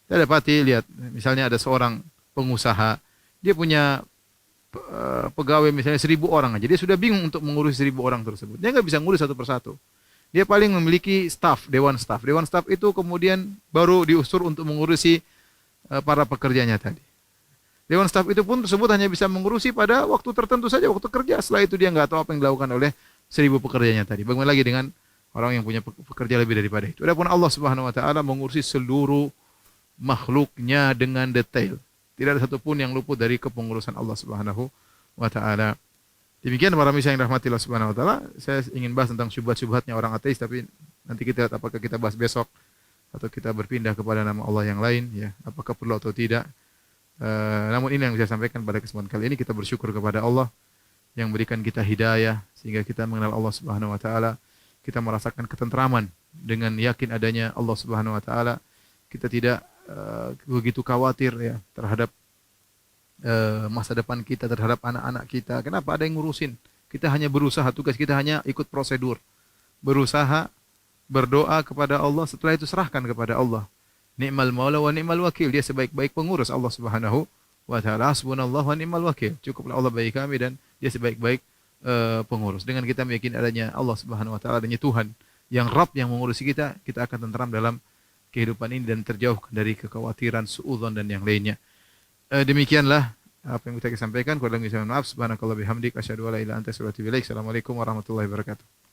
Kita dapati lihat misalnya ada seorang pengusaha, dia punya pegawai misalnya 1.000 orang aja, dia sudah bingung untuk mengurusi 1.000 orang tersebut. Dia nggak bisa ngurus satu persatu. Dia paling memiliki staff, dewan staff. Dewan staff itu kemudian baru diusur untuk mengurusi para pekerjanya tadi. Dewan staf itu pun tersebut hanya bisa mengurusi pada waktu tertentu saja, waktu kerja. Setelah itu dia nggak tahu apa yang dilakukan oleh 1.000 pekerjanya tadi. Bagaimana lagi dengan orang yang punya pekerja lebih daripada itu. Adapun Allah Subhanahu wa taala mengurusi seluruh makhluknya dengan detail. Tidak ada satupun yang luput dari kepengurusan Allah Subhanahu wa taala. Demikian para misa yang dirahmati Allah Subhanahu wa taala. Saya ingin bahas tentang syubhat-syubhatnya orang ateis tapi nanti kita lihat apakah kita bahas besok atau kita berpindah kepada nama Allah yang lain ya. Apakah perlu atau tidak. Namun ini yang saya sampaikan pada kesempatan kali ini, kita bersyukur kepada Allah yang berikan kita hidayah sehingga kita mengenal Allah Subhanahu wa taala, kita merasakan ketentraman dengan yakin adanya Allah Subhanahu wa taala. Kita tidak begitu khawatir ya terhadap masa depan kita, terhadap anak-anak kita. Kenapa? Ada yang ngurusin. Kita hanya berusaha, tugas kita hanya ikut prosedur. Berusaha, berdoa kepada Allah, setelah itu serahkan kepada Allah. Ni'mal maula wa ni'mal wakil. Dia sebaik-baik pengurus Allah Subhanahu wa taala. Hasbunallahu wa ni'mal wakil. Cukuplah Allah bagi kami dan dia sebaik-baik pengurus. Dengan kita meyakini adanya Allah Subhanahu wa taala, adanya Tuhan yang Rabb yang mengurusi kita, kita akan tentram dalam kehidupan ini dan terjauh dari kekhawatiran, suudzon dan yang lainnya. Demikianlah apa yang kita sampaikan. Kurang lebih saya mohon maaf. Subhanakallah bihamdik asyhadu an la ilaha illa anta astaghfiruka wa atubu ilaik. Assalamualaikum warahmatullahi wabarakatuh.